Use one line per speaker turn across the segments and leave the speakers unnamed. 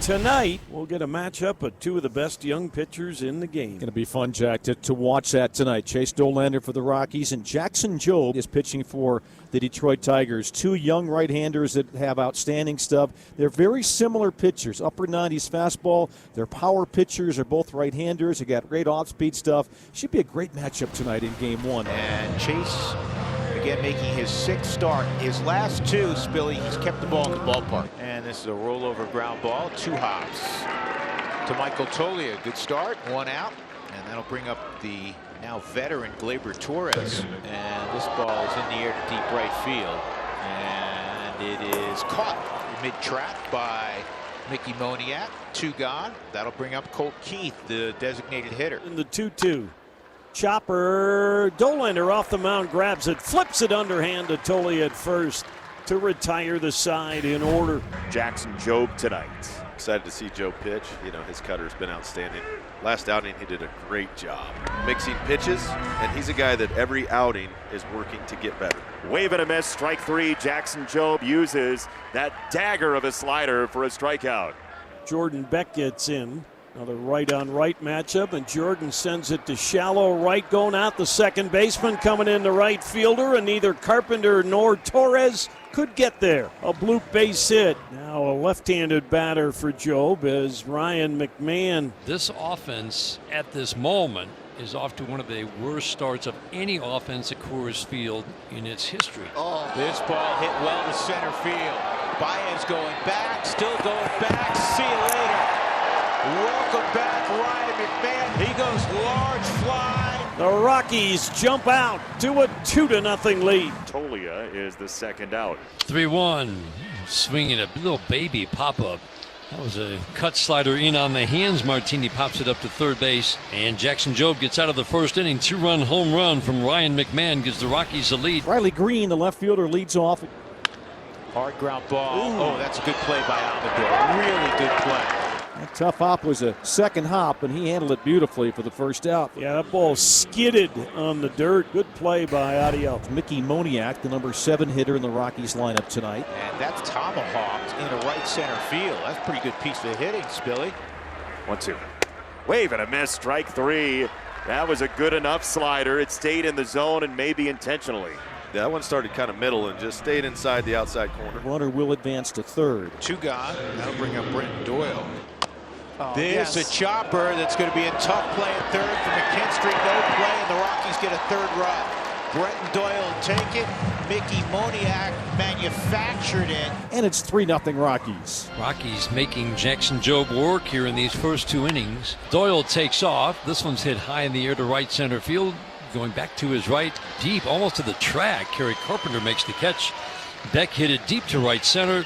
Tonight, we'll get a matchup of two of the best young pitchers in the game.
Going to be fun, Jack, to watch that tonight. Chase Dollander for the Rockies, and Jackson Jobe is pitching for the Detroit Tigers. Two young right-handers that have outstanding stuff. They're very similar pitchers. Upper 90s fastball. Their power pitchers are both right-handers. They got great off-speed stuff. Should be a great matchup tonight in Game 1.
And Chase, again, making his sixth start. His last two, Spilly, he's kept the ball in the ballpark. And this is a rollover ground ball. 2 hops to Michael Toglia. Good start, 1 out. And that'll bring up the now veteran Gleyber Torres. And this ball is in the air to deep right field. And it is caught mid-track by Mickey Moniak. 2 gone. That'll bring up Colt Keith, the designated hitter.
In the 2-2. Chopper, Dollander off the mound, grabs it, flips it underhand to Toglia at first to retire the side in order.
Jackson Jobe tonight. Excited to see Joe pitch. You know, his cutter's been outstanding. Last outing, he did a great job mixing pitches, and he's a guy that every outing is working to get better.
Wave and a miss, strike 3. Jackson Jobe uses that dagger of a slider for a strikeout.
Jordan Beck gets in. Another right-on-right matchup, and Jordan sends it to shallow right, going out the second baseman, coming in the right fielder, and neither Carpenter nor Torres could get there. A bloop base hit. Now a left-handed batter for Jobe as Ryan McMahon.
This offense at this moment is off to one of the worst starts of any offense at Coors Field in its history.
Oh, this ball hit well to center field. Baez going back, still going back. See you later. Welcome back, Ryan McMahon. He goes large fly.
The Rockies jump out to a 2-0 lead.
Toglia is the second out.
3-1. Swinging a little baby pop-up. That was a cut slider in on the hands. Martini pops it up to third base. And Jackson Jobe gets out of the first inning. 2-run home run from Ryan McMahon gives the Rockies a lead.
Riley Green, the left fielder, leads off.
Hard ground ball. Ooh. Oh, that's a good play by Amador. Really good play.
That tough hop was a second hop, and he handled it beautifully for the first out.
Yeah, that ball skidded on the dirt. Good play by Adiel.
Mickey Moniak, the number 7 hitter in the Rockies lineup tonight.
And that's tomahawked into right center field. That's a pretty good piece of hitting, Spilly.
1-2. Wave and a miss, strike 3. That was a good enough slider. It stayed in the zone and maybe intentionally.
That one started kind of middle and just stayed inside the outside corner.
Runner will advance to third.
2 gone. That'll bring up Brenton Doyle. There's a chopper that's going to be a tough play at third for McKinstry. No play, and the Rockies get a third run. Brenton Doyle will take it. Mickey Moniak manufactured it.
And it's 3-0 Rockies.
Rockies making Jackson Jobe work here in these first 2 innings. Doyle takes off. This one's hit high in the air to right center field. Going back to his right, deep, almost to the track. Kerry Carpenter makes the catch. Beck hit it deep to right center.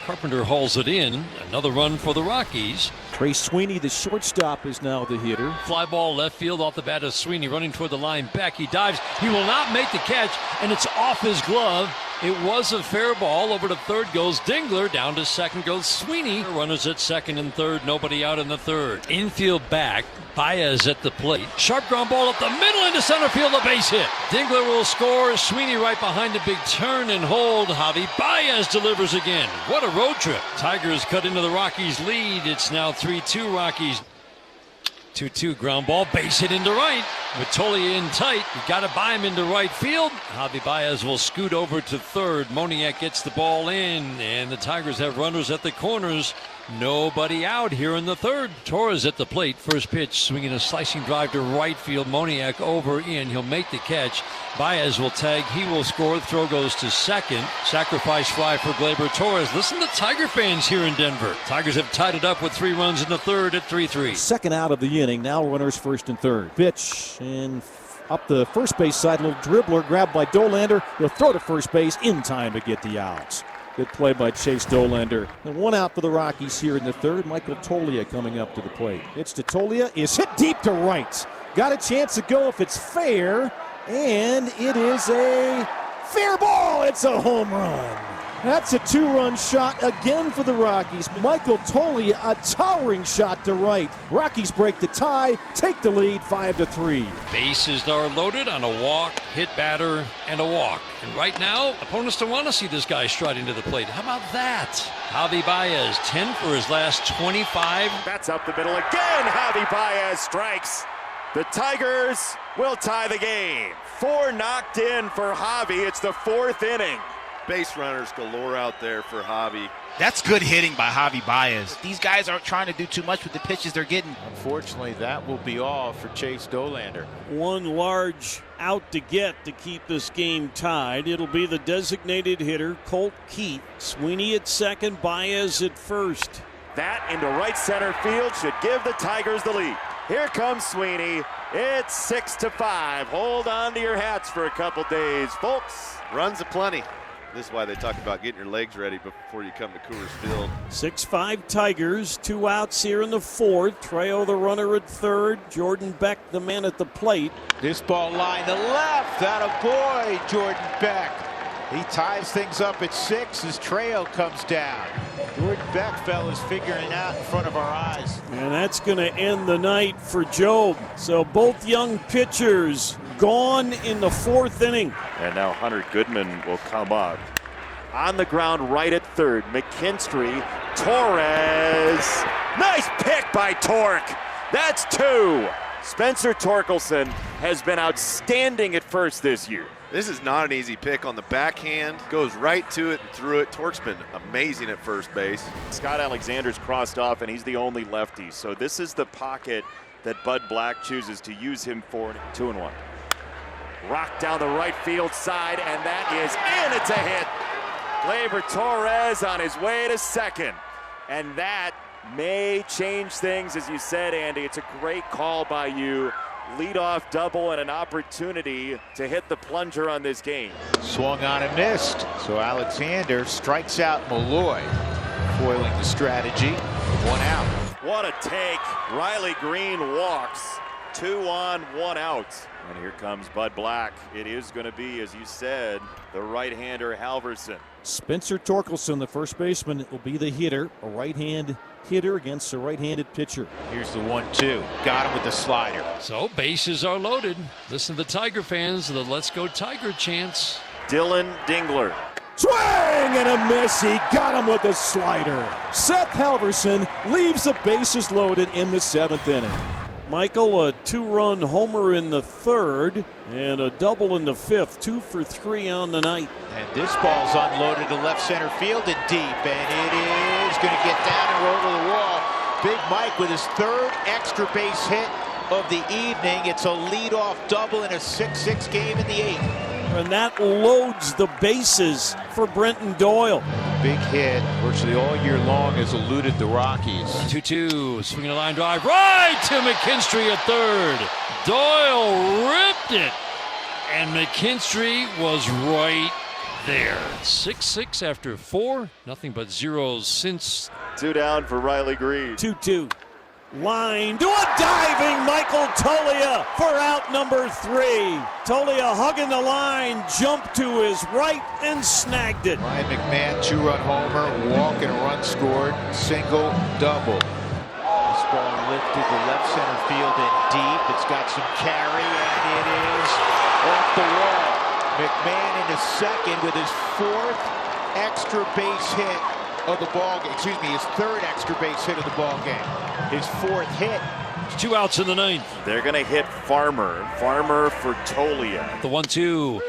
Carpenter hauls it in. Another run for the Rockies.
Trey Sweeney, the shortstop, is now the hitter.
Fly ball left field off the bat of Sweeney, running toward the line. Back, he dives. He will not make the catch, and it's off his glove. It was a fair ball. Over to third goes Dingler. Down to second goes Sweeney. Runners at second and third. Nobody out in the third. Infield back. Baez at the plate. Sharp ground ball up the middle into center field. A base hit. Dingler will score. Sweeney right behind a big turn and hold. Javi Baez delivers again. What a road trip. Tigers cut into the Rockies' lead. It's now 3-2 Rockies. 2-2 ground ball, base hit into right with Toglia in tight. You got to buy him into right field. Javi Baez will scoot over to third. Moniak gets the ball in, and the Tigers have runners at the corners. Nobody out here in the third. Torres at the plate. First pitch, swinging a slicing drive to right field. Moniak over in. He'll make the catch. Baez will tag. He will score. The throw goes to second. Sacrifice fly for Gleyber Torres. Listen to Tiger fans here in Denver. Tigers have tied it up with 3 runs in the third at 3-3.
Second out of the inning. Now runners first and third. Pitch and up the first base side. Little dribbler grabbed by Dollander. He'll throw to first base in time to get the outs. Good play by Chase Dollander. And 1 out for the Rockies here in the third. Michael Toglia coming up to the plate. It's to Toglia. Is hit deep to right. Got a chance to go if it's fair. And it is a fair ball. It's a home run. That's a two-run shot again for the Rockies. Michael Toglia, a towering shot to right. Rockies break the tie, take the lead 5-3.
Bases are loaded on a walk, hit batter, and a walk. And right now, opponents don't want to see this guy striding to the plate. How about that? Javi Baez, 10 for his last 25.
That's up the middle again. Javi Baez strikes. The Tigers will tie the game. 4 knocked in for Javi. It's the 4th inning.
Base runners galore out there for Javi.
That's good hitting by Javi Baez. These guys aren't trying to do too much with the pitches they're getting.
Unfortunately, that will be all for Chase Dolander.
One large out to get to keep this game tied. It'll be the designated hitter, Colt Keith. Sweeney at second, Baez at first.
That into right center field should give the Tigers the lead. Here comes Sweeney. It's 6-5. Hold on to your hats for a couple days, folks.
Runs aplenty. This is why they talk about getting your legs ready before you come to Coors Field.
6-5 Tigers, 2 outs here in the 4th. Trejo the runner at third. Jordan Beck the man at the plate.
This ball line to left. Attaboy, Jordan Beck. He ties things up at 6 as Trejo comes down. Jordan Beck, fellas, figuring it out in front of our eyes.
And that's going to end the night for Job. So both young pitchers gone in the 4th inning.
And now Hunter Goodman will come up. On the ground right at third. McKinstry. Torres. Nice pick by Torque. That's 2. Spencer Torkelson has been outstanding at first this year.
This is not an easy pick on the backhand. Goes right to it and through it. Torque's been amazing at first base.
Scott Alexander's crossed off, and he's the only lefty. So this is the pocket that Bud Black chooses to use him for. 2-1. Rock down the right field side, and that is in. It's a hit. Gleyber Torres on his way to second. And that may change things, as you said, Andy. It's a great call by you. Leadoff double and an opportunity to hit the plunger on this game.
Swung on and missed. So Alexander strikes out Malloy, foiling the strategy. 1 out.
What a take. Riley Green walks. 2 on, 1 out. And here comes Bud Black. It is going to be, as you said, the right-hander Halverson.
Spencer Torkelson, the first baseman, will be the hitter. A right-hand hitter against a right-handed pitcher.
Here's the 1-2. Got him with the slider.
So bases are loaded. Listen to the Tiger fans, the Let's Go Tiger chants.
Dylan Dingler.
Swing and a miss. He got him with a slider. Seth Halverson leaves the bases loaded in the 7th inning.
Michael, a 2-run homer in the 3rd and a double in the 5th. 2 for 3 on the night.
And this ball's unloaded to left center field and deep. And it is going to get down and roll to the wall. Big Mike with his 3rd extra base hit of the evening. It's a leadoff double in a 6-6 game in the 8th.
And that loads the bases for Brenton Doyle.
Big hit virtually all year long has eluded the Rockies.
2-2, swinging a line drive right to McKinstry at third. Doyle ripped it, and McKinstry was right there. 6-6 after 4, nothing but zeros since.
2 down for Riley Green.
2-2. Line to a diving Michael Toglia for out number 3. Toglia hugging the line, jumped to his right and snagged it.
Ryan McMahon, 2-run homer, walk and a run scored, single, double. This ball lifted to left center field and deep. It's got some carry and it is off the wall. McMahon in the second with his 4th extra base hit of the ball game. Excuse me, his 3rd extra base hit of the ball game. His 4th hit.
2 outs in the 9th.
They're going to hit Farmer. Farmer for Toglia.
The 1-2.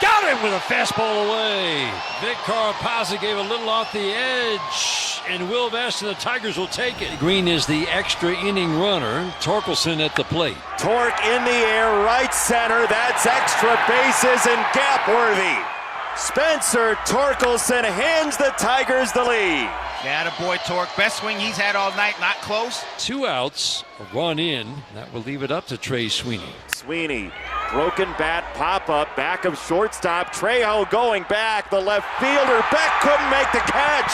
Got him with a fastball away. Vic Carapazza gave a little off the edge. And Will Vest and the Tigers will take it. Green is the extra inning runner. Torkelson at the plate.
Torque in the air, right center. That's extra bases and gap worthy. Spencer Torkelson hands the Tigers the lead.
Attaboy, Torque. Best swing he's had all night, not close.
2 outs, a run in. That will leave it up to Trey Sweeney.
Sweeney, broken bat, pop-up, back of shortstop. Trejo going back. The left fielder, Beck couldn't make the catch.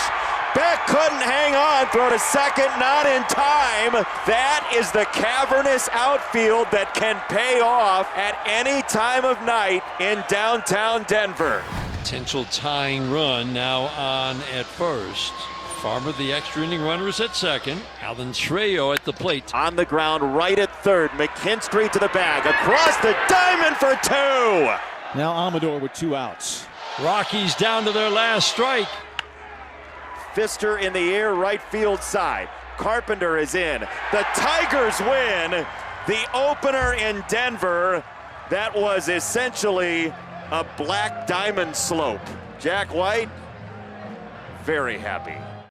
Beck couldn't hang on, throw to second, not in time. That is the cavernous outfield that can pay off at any time of night in downtown Denver.
Potential tying run now on at first. Farmer, the extra inning runner, is at second. Alan Trejo at the plate.
On the ground, right at third. McKinstry to the bag. Across the diamond for 2.
Now Amador with 2 outs.
Rockies down to their last strike.
Fister in the air, right field side. Carpenter is in. The Tigers win the opener in Denver. That was essentially a black diamond slope. Jack White, very happy.